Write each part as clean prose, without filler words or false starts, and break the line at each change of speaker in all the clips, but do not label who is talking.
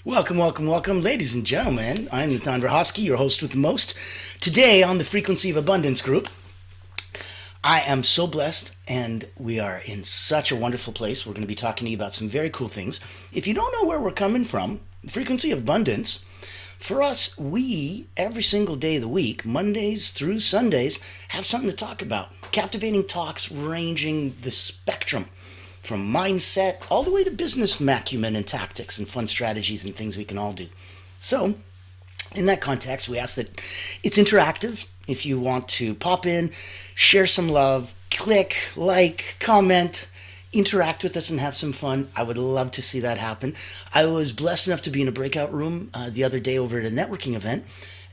Welcome, welcome, welcome, ladies and gentlemen. I'm Natan Hosky, your host with the most. Today on the Frequency of Abundance group, I am so blessed and we are in such a wonderful place. We're going to be talking to you about some very cool things. If you don't know where we're coming from, Frequency of Abundance, for us, we, every single day of the week, Mondays through Sundays, have something to talk about. Captivating talks ranging the spectrum from mindset all the way to business acumen and tactics and fun strategies and things we can all do. So, in that context, we ask that it's interactive. If you want to pop in, share some love, click, like, comment, interact with us and have some fun, I would love to see that happen. I was blessed enough to be in a breakout room the other day over at a networking event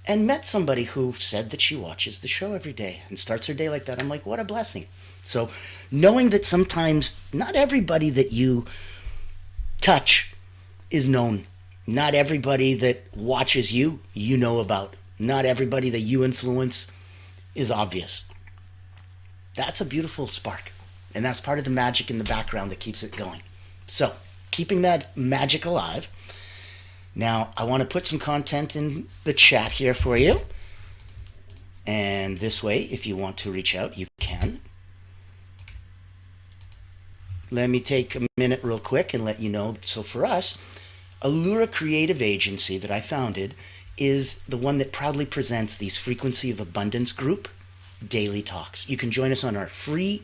and met somebody who said that she watches the show every day and starts her day like that. I'm like, what a blessing. So knowing that sometimes not everybody that you touch is known. Not everybody that watches you, you know about. Not everybody that you influence is obvious. That's a beautiful spark. And that's part of the magic in the background that keeps it going. So, keeping that magic alive. Now, I want to put some content in the chat here for you. And this way, if you want to reach out, you can. Let me take a minute real quick and let you know. So for us, Allura Creative Agency that I founded is the one that proudly presents these Frequency of Abundance group daily talks. You can join us on our free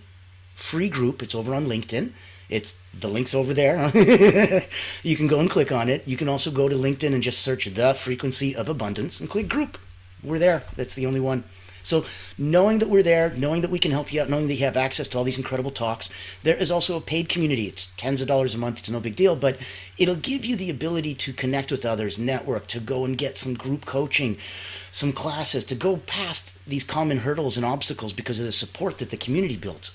group. It's over on LinkedIn. The link's over there. You can go and click on it. You can also go to LinkedIn and just search the Frequency of Abundance and click group. We're there. That's the only one. So knowing that we're there, knowing that we can help you out, knowing that you have access to all these incredible talks, there is also a paid community. It's tens of dollars a month. It's no big deal, but it'll give you the ability to connect with others, network, to go and get some group coaching, some classes, to go past these common hurdles and obstacles because of the support that the community builds.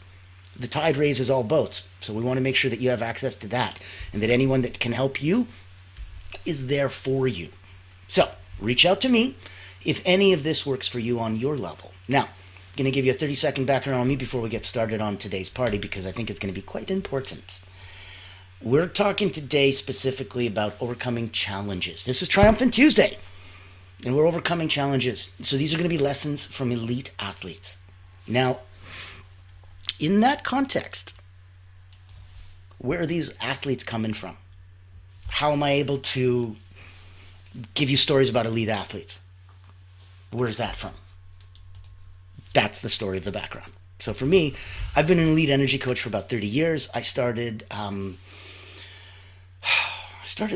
The tide raises all boats. So we want to make sure that you have access to that and that anyone that can help you is there for you. So reach out to me if any of this works for you on your level. Now, I'm going to give you a 30-second background on me before we get started on today's party because I think it's going to be quite important. We're talking today specifically about overcoming challenges. This is Triumphant Tuesday, and we're overcoming challenges. So these are going to be lessons from elite athletes. Now, in that context, where are these athletes coming from? How am I able to give you stories about elite athletes? Where's that from? That's the story of the background. So for me, I've been an elite energy coach for about 30 years. I started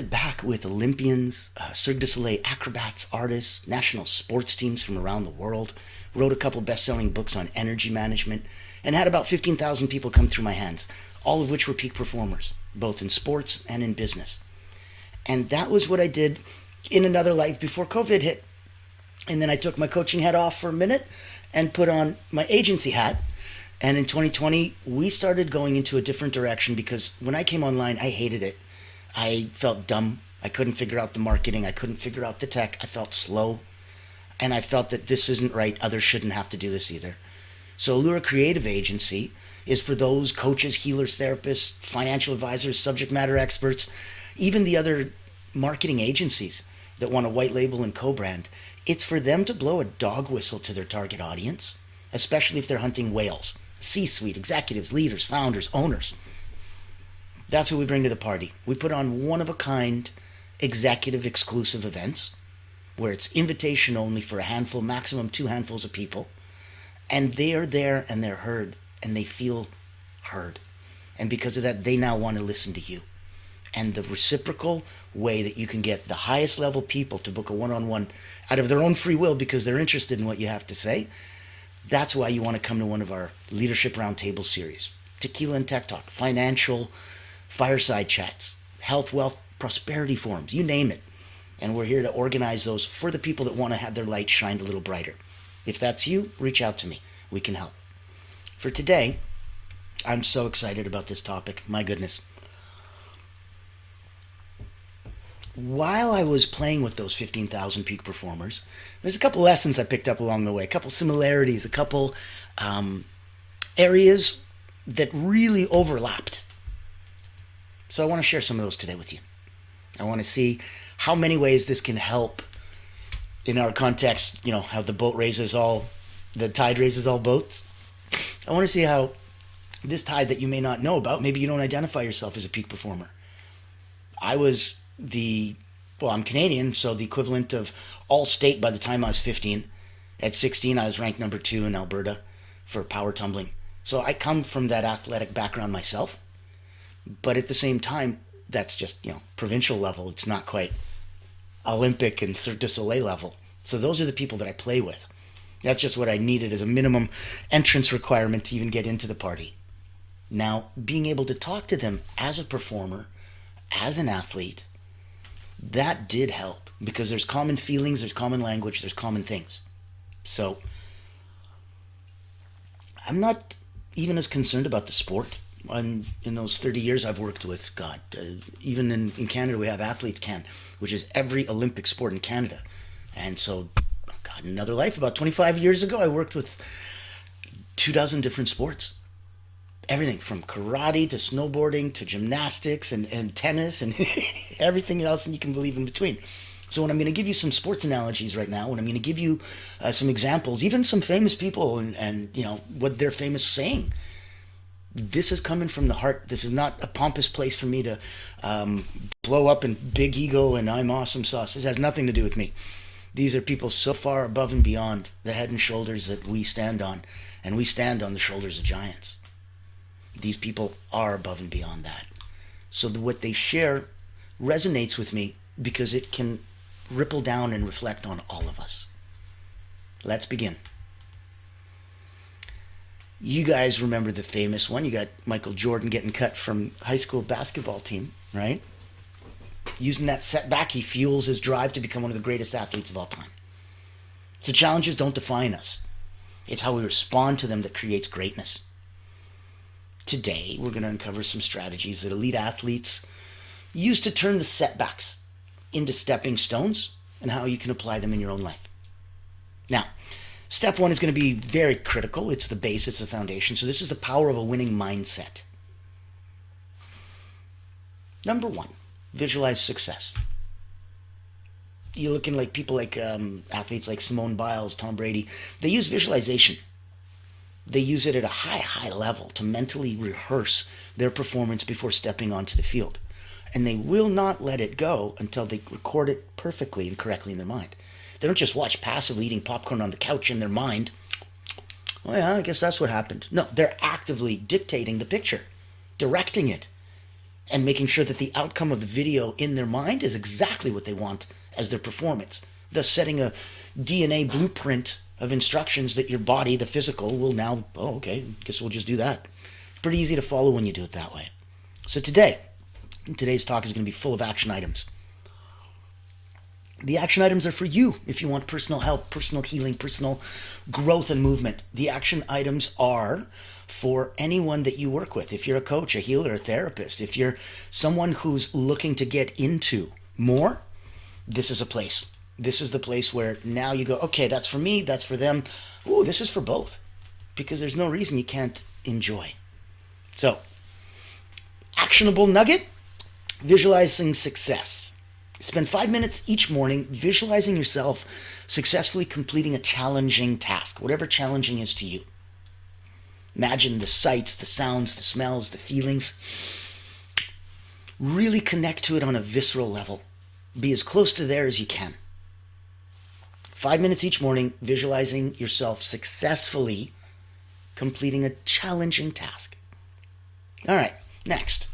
back with Olympians, Cirque du Soleil acrobats, artists, national sports teams from around the world, wrote a couple best-selling books on energy management, and had about 15,000 people come through my hands, all of which were peak performers, both in sports and in business. And that was what I did in another life before COVID hit. And then I took my coaching hat off for a minute and put on my agency hat. And in 2020, we started going into a different direction because when I came online, I hated it. I felt dumb. I couldn't figure out the marketing. I couldn't figure out the tech. I felt slow. And I felt that this isn't right. Others shouldn't have to do this either. So Allura Creative Agency is for those coaches, healers, therapists, financial advisors, subject matter experts, even the other marketing agencies that want to white label and co-brand. It's for them to blow a dog whistle to their target audience, especially if they're hunting whales, C-suite, executives, leaders, founders, owners. That's what we bring to the party. We put on one-of-a-kind executive exclusive events where it's invitation only for a handful, maximum 2 handfuls of people. And they are there and they're heard and they feel heard. And because of that, they now want to listen to you. And the reciprocal way that you can get the highest level people to book a one-on-one out of their own free will because they're interested in what you have to say, that's why you want to come to one of our Leadership Roundtable series. Tequila and Tech Talk, financial fireside chats, health, wealth, prosperity forums, you name it. And we're here to organize those for the people that want to have their light shined a little brighter. If that's you, reach out to me. We can help. For today, I'm so excited about this topic. My goodness. While I was playing with those 15,000 peak performers, there's a couple lessons I picked up along the way, a couple similarities, a couple areas that really overlapped. So I want to share some of those today with you. I want to see how many ways this can help in our context, how the tide raises all boats. I want to see how this tide that you may not know about, maybe you don't identify yourself as a peak performer. I'm Canadian, so the equivalent of all state by the time I was 15. At 16, I was ranked number 2 in Alberta for power tumbling. So I come from that athletic background myself, but at the same time, that's just, provincial level. It's not quite Olympic and Cirque du Soleil level. So those are the people that I play with. That's just what I needed as a minimum entrance requirement to even get into the party. Now, being able to talk to them as a performer, as an athlete, that did help because there's common feelings, there's common language, there's common things. So I'm not even as concerned about the sport. In those 30 years I've worked with, even in Canada we have Athletes Can, which is every Olympic sport in Canada. And so, in another life, about 25 years ago, I worked with 24 different sports. Everything from karate to snowboarding to gymnastics and tennis and everything else and you can believe in between. So when I'm going to give you some sports analogies right now, when I'm going to give you some examples, even some famous people and what they're famous saying, this is coming from the heart. This is not a pompous place for me to blow up in big ego and I'm awesome sauce. This has nothing to do with me. These are people so far above and beyond the head and shoulders that we stand on, and we stand on the shoulders of giants. These people are above and beyond that. So what they share resonates with me because it can ripple down and reflect on all of us. Let's begin. You guys remember the famous one. You got Michael Jordan getting cut from high school basketball team, right? Using that setback, he fuels his drive to become one of the greatest athletes of all time. So challenges don't define us. It's how we respond to them that creates greatness. Today, we're going to uncover some strategies that elite athletes use to turn the setbacks into stepping stones and how you can apply them in your own life. Now, step 1 is going to be very critical. It's the base, it's the foundation. So this is the power of a winning mindset. Number 1, visualize success. You're looking like people like athletes like Simone Biles, Tom Brady. They use visualization. They use it at a high level to mentally rehearse their performance before stepping onto the field. And they will not let it go until they record it perfectly and correctly in their mind. They don't just watch passively eating popcorn on the couch in their mind. Well, yeah, I guess that's what happened. No, they're actively dictating the picture, directing it, and making sure that the outcome of the video in their mind is exactly what they want as their performance, thus setting a DNA blueprint of instructions that your body, the physical, will now, guess we'll just do that. It's pretty easy to follow when you do it that way. So today's talk is going to be full of action items. The action items are for you if you want personal help, personal healing, personal growth and movement. The action items are for anyone that you work with. If you're a coach, a healer, a therapist, if you're someone who's looking to get into more, this is a place. This is the place where now you go, okay, that's for me, that's for them. Ooh, this is for both. Because there's no reason you can't enjoy. So, actionable nugget, visualizing success. Spend 5 minutes each morning visualizing yourself successfully completing a challenging task, whatever challenging is to you. Imagine the sights, the sounds, the smells, the feelings. Really connect to it on a visceral level. Be as close to there as you can. 5 minutes each morning visualizing yourself successfully completing a challenging task. All right, next.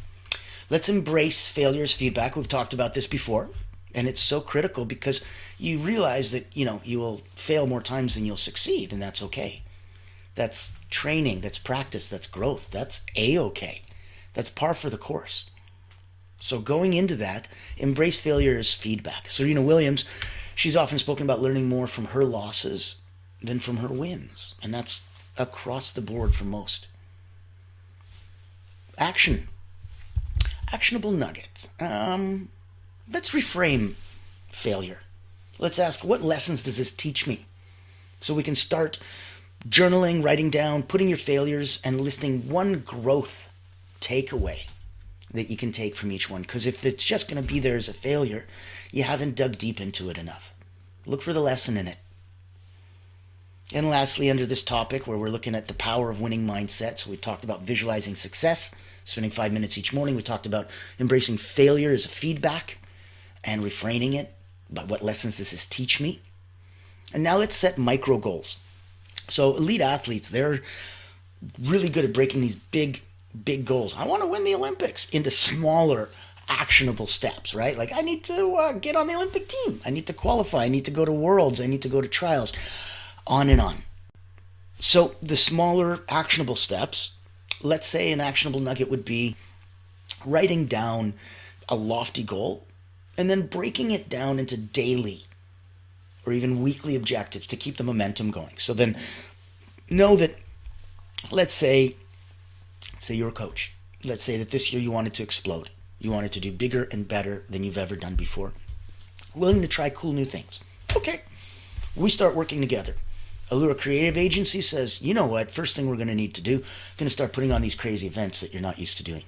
Let's embrace failure as feedback. We've talked about this before, and it's so critical because you realize that, you will fail more times than you'll succeed, and that's okay. That's training, that's practice, that's growth, that's A-okay. That's par for the course. So going into that, embrace failure as feedback. Serena Williams, she's often spoken about learning more from her losses than from her wins, and that's across the board for most. Actionable nuggets. Let's reframe failure. Let's ask, what lessons does this teach me? So we can start journaling, writing down, putting your failures, and listing one growth takeaway that you can take from each one. Because if it's just going to be there as a failure, you haven't dug deep into it enough. Look for the lesson in it. And lastly, under this topic where we're looking at the power of winning mindset, so we talked about visualizing success, spending 5 minutes each morning. We talked about embracing failure as a feedback and refraining it. But what lessons does this teach me? And now let's set micro goals. So elite athletes, they're really good at breaking these big goals. I want to win the Olympics into smaller, actionable steps, right? Like I need to get on the Olympic team. I need to qualify. I need to go to Worlds. I need to go to trials. On and on. So the smaller actionable steps, let's say an actionable nugget would be writing down a lofty goal and then breaking it down into daily or even weekly objectives to keep the momentum going. So then know that, let's say you're a coach. Let's say that this year you wanted to explode. You wanted to do bigger and better than you've ever done before. Willing to try cool new things. Okay, we start working together. Allura Creative Agency says, you know what, first thing we're going to need to do, we're going to start putting on these crazy events that you're not used to doing.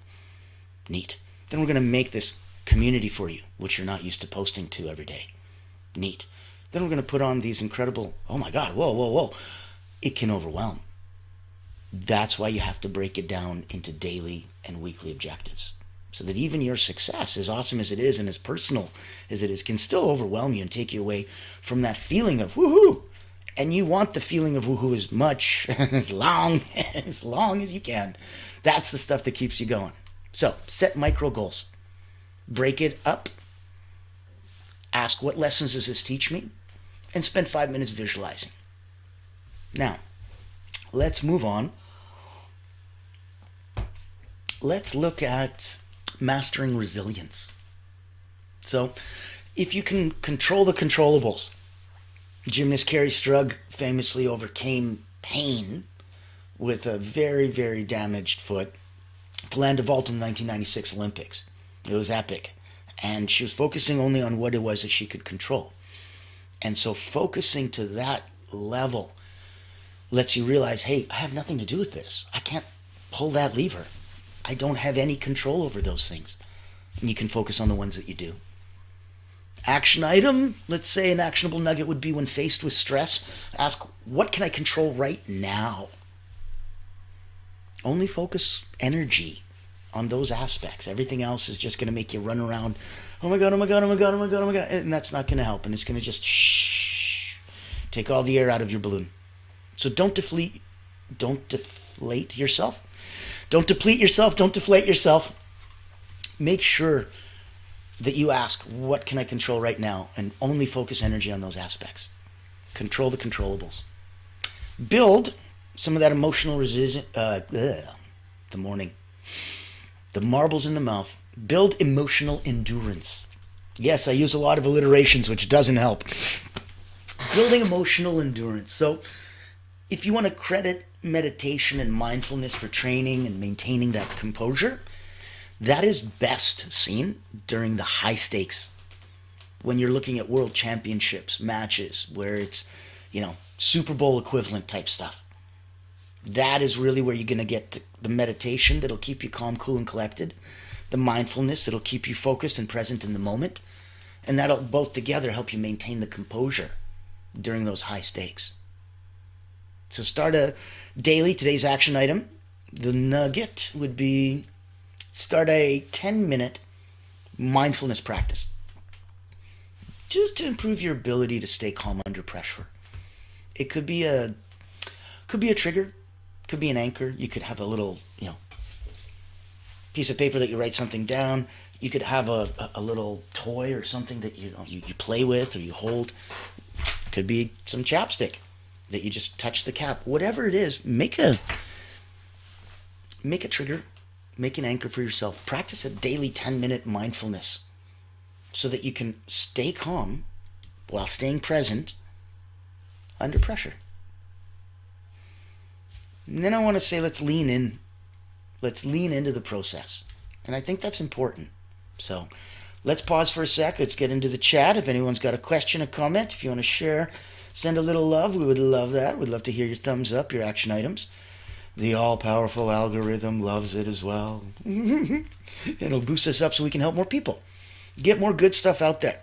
Neat. Then we're going to make this community for you, which you're not used to posting to every day. Neat. Then we're going to put on these incredible, oh my God, whoa. It can overwhelm. That's why you have to break it down into daily and weekly objectives. So that even your success, as awesome as it is and as personal as it is, can still overwhelm you and take you away from that feeling of woohoo. And you want the feeling of woohoo as much and as long as you can. That's the stuff that keeps you going. So set micro goals. Break it up. Ask, what lessons does this teach me? And spend 5 minutes visualizing. Now, let's move on. Let's look at mastering resilience. So if you can control the controllables, gymnast Carrie Strug famously overcame pain with a very, very damaged foot to land a vault in the 1996 Olympics. It was epic. And she was focusing only on what it was that she could control. And so focusing to that level lets you realize, hey, I have nothing to do with this. I can't pull that lever. I don't have any control over those things. And you can focus on the ones that you do. Action item, let's say an actionable nugget would be when faced with stress, ask, what can I control right now? Only focus energy on those aspects. Everything else is just going to make you run around, oh my God, and that's not going to help, and it's going to just take all the air out of your balloon. So don't deflate yourself. Don't deplete yourself, don't deflate yourself. Make sure that you ask, what can I control right now? And only focus energy on those aspects. Control the controllables. Build some of that emotional resistance. The marbles in the mouth. Build emotional endurance. Yes, I use a lot of alliterations, which doesn't help. Building emotional endurance. So if you want to credit meditation and mindfulness for training and maintaining that composure, that is best seen during the high stakes, when you're looking at world championships, matches, where it's, Super Bowl equivalent type stuff. That is really where you're going to get the meditation that'll keep you calm, cool, and collected, the mindfulness that'll keep you focused and present in the moment, and that'll both together help you maintain the composure during those high stakes. So start a daily, today's action item. The nugget would be start a 10-minute mindfulness practice just to improve your ability to stay calm under pressure. It could be a trigger, could be an anchor. You could have a little, piece of paper that you write something down. You could have a little toy or something that you play with or you hold. Could be some chapstick that you just touch the cap. Whatever it is, make a trigger, make an anchor for yourself. Practice a daily 10-minute mindfulness so that you can stay calm while staying present under pressure. And then I want to say, let's lean in. Let's lean into the process. And I think that's important. So let's pause for a sec. Let's get into the chat. If anyone's got a question, a comment, if you want to share, send a little love. We would love that. We'd love to hear your thumbs up, your action items. The all-powerful algorithm loves it as well. It'll boost us up so we can help more people. Get more good stuff out there.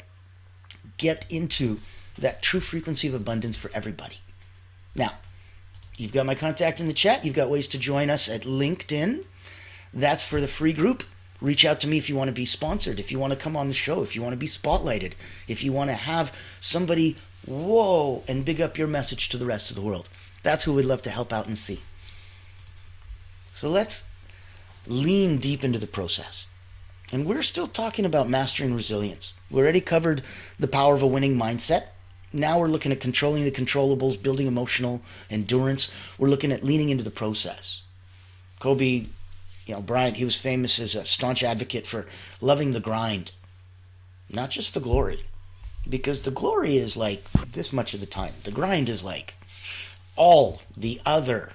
Get into that true frequency of abundance for everybody. Now, you've got my contact in the chat. You've got ways to join us at LinkedIn. That's for the free group. Reach out to me if you want to be sponsored, if you want to come on the show, if you want to be spotlighted, if you want to have somebody, whoa, and big up your message to the rest of the world. That's who we'd love to help out and see. So let's lean deep into the process. And we're still talking about mastering resilience. We already covered the power of a winning mindset. Now we're looking at controlling the controllables, building emotional endurance. We're looking at leaning into the process. Kobe Bryant, he was famous as a staunch advocate for loving the grind, not just the glory. Because the glory is like this much of the time. The grind is like all the other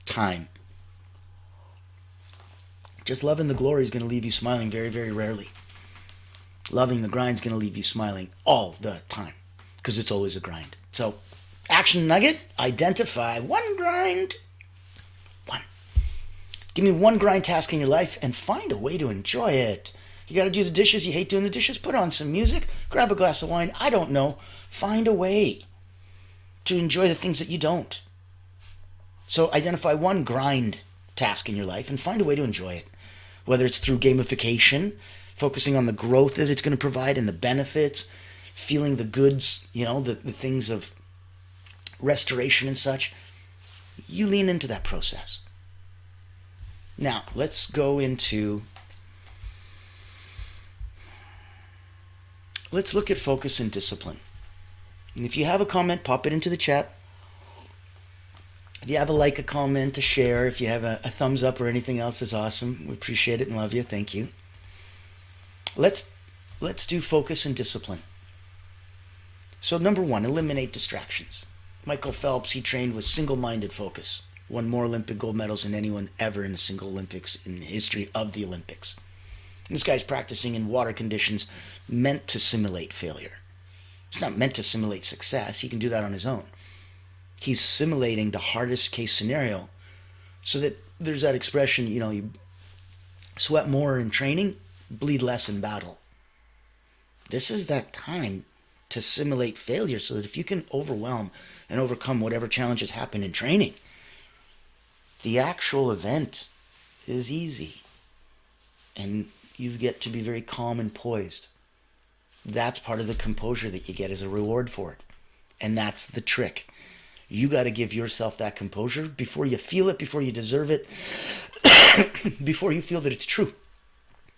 time. Just loving the glory is going to leave you smiling very, very rarely. Loving the grind is going to leave you smiling all the time because it's always a grind. So, action nugget, identify one grind. One. Give me one grind task in your life and find a way to enjoy it. You got to do the dishes. You hate doing the dishes. Put on some music. Grab a glass of wine. I don't know. Find a way to enjoy the things that you don't. So identify one grind task in your life and find a way to enjoy it. Whether it's through gamification, focusing on the growth that it's going to provide and the benefits, feeling the goods, the things of restoration and such. You lean into that process. Now, let's go into... Let's look at focus and discipline. And if you have a comment, pop it into the chat. If you have a comment, a share, if you have a thumbs up or anything else, that's awesome. We appreciate it and love you. Thank you. Let's do focus and discipline. So number one, eliminate distractions. Michael Phelps, he trained with single-minded focus. Won more Olympic gold medals than anyone ever in a single Olympics in the history of the Olympics. This guy's practicing in water conditions meant to simulate failure. It's not meant to simulate success. He can do that on his own. He's simulating the hardest case scenario so that there's that expression, you sweat more in training, bleed less in battle. This is that time to simulate failure so that if you can overwhelm and overcome whatever challenges happen in training, the actual event is easy and you get to be very calm and poised. That's part of the composure that you get as a reward for it. And that's the trick. You got to give yourself that composure before you feel it, before you deserve it, before you feel that it's true.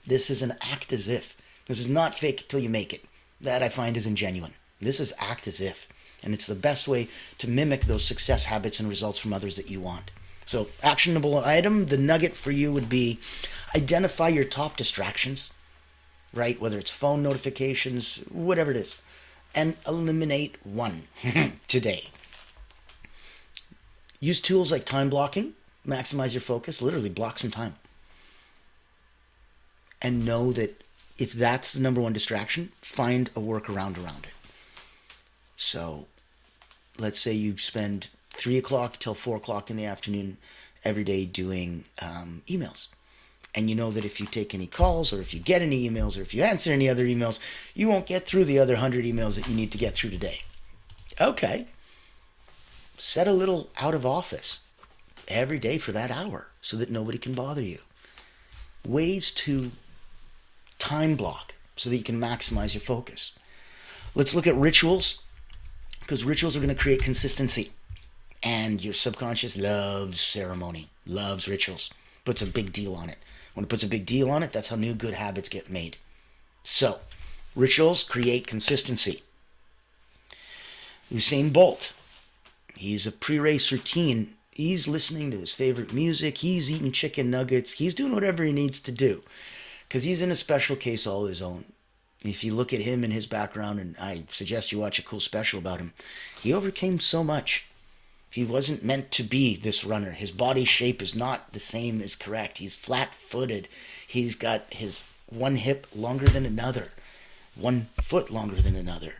This is an act as if. This is not fake it till you make it. That I find is ingenuine. This is act as if. And it's the best way to mimic those success habits and results from others that you want. So, actionable item, the nugget for you would be identify your top distractions, right? Whether it's phone notifications, whatever it is, and eliminate one today. Use tools like time blocking, maximize your focus, literally block some time. And know that if that's the number one distraction, find a workaround around it. So, let's say you spend 3 o'clock till 4 o'clock in the afternoon every day doing emails. And you know that if you take any calls or if you get any emails or if you answer any other emails, you won't get through the other 100 emails that you need to get through today. Okay. Set a little out of office every day for that hour so that nobody can bother you. Ways to time block so that you can maximize your focus. Let's look at rituals, because rituals are going to create consistency. And your subconscious loves ceremony, loves rituals, puts a big deal on it. When it puts a big deal on it, that's how new good habits get made. So, rituals create consistency. Usain Bolt, he's a pre-race routine. He's listening to his favorite music. He's eating chicken nuggets. He's doing whatever he needs to do because he's in a special case all his own. If you look at him and his background, and I suggest you watch a cool special about him, he overcame so much. He wasn't meant to be this runner. His body shape is not the same as correct. He's flat-footed. He's got his one hip longer than another, one foot longer than another,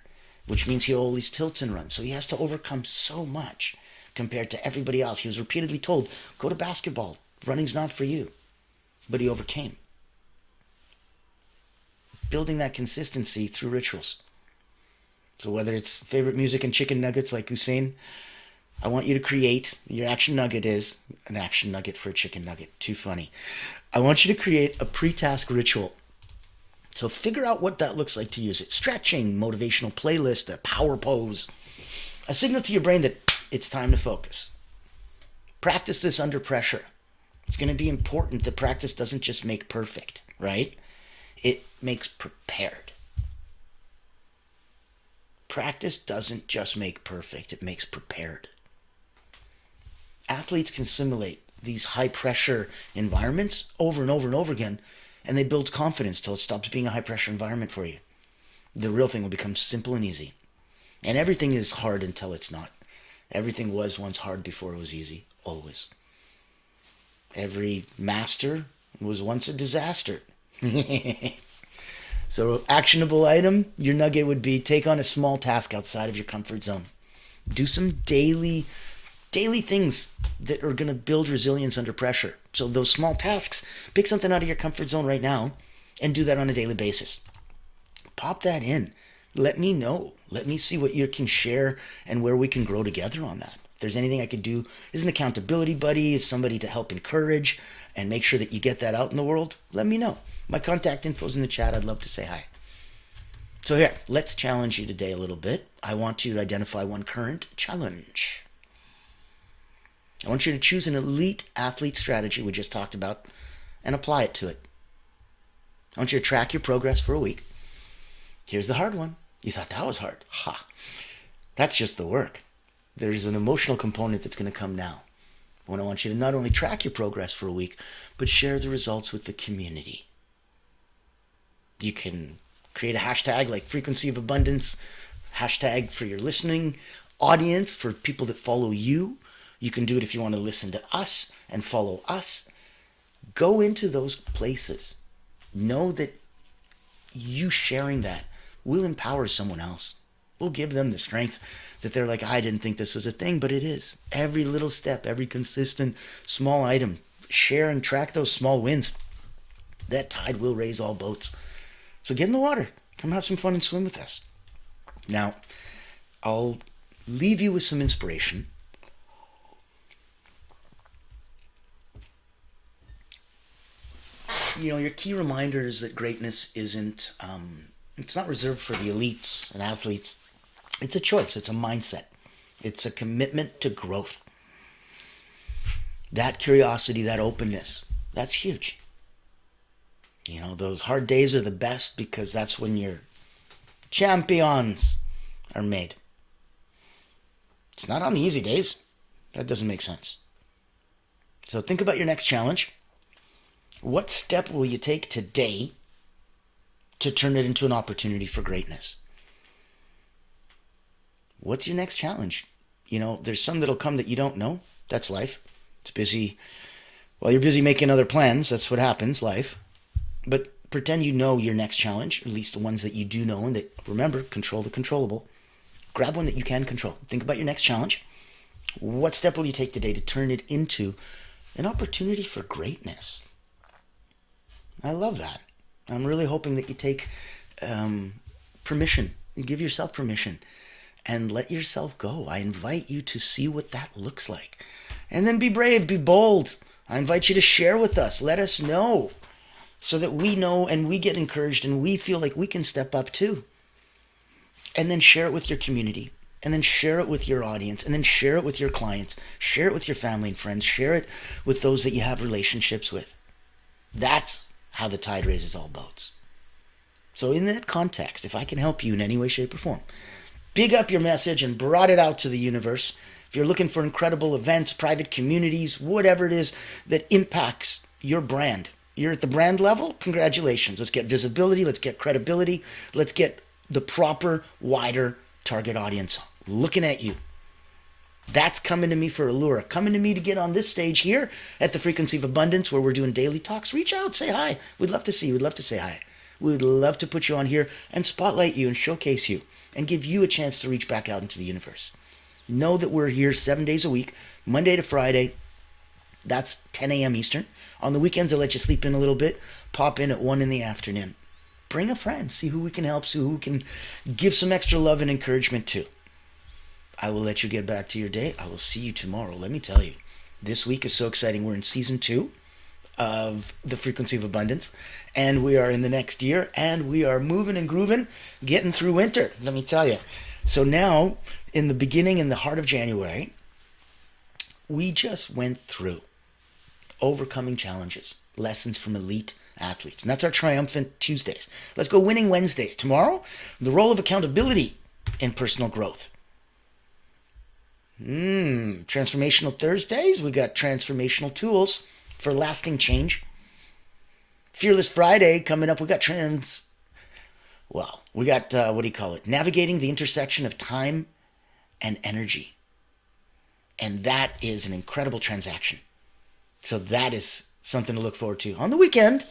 which means he always tilts and runs. So he has to overcome so much. compared to everybody else. He was repeatedly told, go to basketball. Running's not for you. But he overcame. Building that consistency through rituals. So whether it's favorite music and chicken nuggets like Usain, I want you to create, your action nugget is an action nugget for a chicken nugget. Too funny. I want you to create a pre-task ritual. So figure out what that looks like to use it. Stretching, motivational playlist, a power pose. A signal to your brain that it's time to focus. Practice this under pressure. It's going to be important that practice doesn't just make perfect, right? It makes prepared. Practice doesn't just make perfect, it makes prepared. Athletes can simulate these high pressure environments over and over and over again, and they build confidence till it stops being a high pressure environment for you. The real thing will become simple and easy. And everything is hard until it's not. Everything was once hard before it was easy, always. Every master was once a disaster. So actionable item, your nugget would be take on a small task outside of your comfort zone. Do some daily things that are going to build resilience under pressure. So those small tasks, pick something out of your comfort zone right now and do that on a daily basis. Pop that in. Let me know. Let me see what you can share and where we can grow together on that. If there's anything I could do as an accountability buddy, as somebody to help encourage and make sure that you get that out in the world, let me know. My contact info is in the chat. I'd love to say hi. So here, let's challenge you today a little bit. I want you to identify one current challenge. I want you to choose an elite athlete strategy we just talked about and apply it to it. I want you to track your progress for a week. Here's the hard one. You thought that was hard. Ha! That's just the work. There's an emotional component that's going to come now. I want you to not only track your progress for a week, but share the results with the community. You can create a hashtag like frequency of abundance, hashtag for your listening audience, for people that follow you. You can do it if you want to listen to us and follow us. Go into those places. Know that you sharing that will empower someone else. We'll give them the strength that they're like, I didn't think this was a thing, but it is. Every little step, every consistent small item, share and track those small wins. That tide will raise all boats. So get in the water. Come have some fun and swim with us. Now, I'll leave you with some inspiration. You know, your key reminder is that greatness isn't, it's not reserved for the elites and athletes. It's a choice. It's a mindset. It's a commitment to growth. That curiosity, that openness, that's huge. You know, those hard days are the best because that's when your champions are made. It's not on the easy days. That doesn't make sense. So think about your next challenge. What step will you take today to turn it into an opportunity for greatness? What's your next challenge? You know, there's some that'll come that you don't know. That's life. It's busy. Well, you're busy making other plans. That's what happens, life. But pretend you know your next challenge, at least the ones that you do know, and that, remember, control the controllable. Grab one that you can control. Think about your next challenge. What step will you take today to turn it into an opportunity for greatness? I love that. I'm really hoping that you take permission. You give yourself permission and let yourself go. I invite you to see what that looks like. And then be brave, be bold. I invite you to share with us. Let us know so that we know and we get encouraged and we feel like we can step up too. And then share it with your community. And then share it with your audience. And then share it with your clients. Share it with your family and friends. Share it with those that you have relationships with. That's how the tide raises all boats. So in that context, if I can help you in any way, shape, or form, big up your message and brought it out to the universe. If you're looking for incredible events, private communities, whatever it is that impacts your brand, you're at the brand level, congratulations. Let's get visibility, let's get credibility, let's get the proper, wider target audience looking at you. That's coming to me for Allure. Coming to me to get on this stage here at the Frequency of Abundance where we're doing daily talks. Reach out, say hi. We'd love to see you. We'd love to say hi. We'd love to put you on here and spotlight you and showcase you and give you a chance to reach back out into the universe. Know that we're here 7 days a week, Monday to Friday. That's 10 a.m. Eastern. On the weekends, I'll let you sleep in a little bit. Pop in at 1 in the afternoon. Bring a friend. See who we can help, see who we can give some extra love and encouragement to. I will let you get back to your day. I will see you tomorrow. Let me tell you, this week is so exciting. We're in season 2 of the Frequency of Abundance, and we are in the next year, and we are moving and grooving, getting through winter, let me tell you. So now, in the beginning, in the heart of January, we just went through overcoming challenges, lessons from elite athletes. And that's our Triumphant Tuesdays. Let's go Winning Wednesdays. Tomorrow, the role of accountability in personal growth. Transformational Thursdays, we got transformational tools for lasting change. Fearless Friday coming up, we got navigating the intersection of time and energy. And that is an incredible transaction. So that is something to look forward to. On the weekend,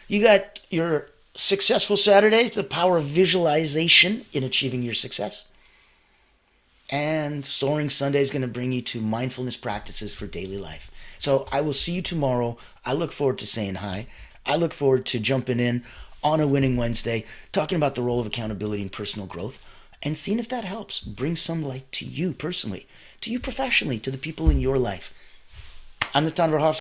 you got your Successful Saturday, the power of visualization in achieving your success. And Soaring Sunday is going to bring you to mindfulness practices for daily life. So I will see you tomorrow. I look forward to saying hi. I look forward to jumping in on a Winning Wednesday, talking about the role of accountability in personal growth, and seeing if that helps bring some light to you personally, to you professionally, to the people in your life. I'm Natan Verhoff.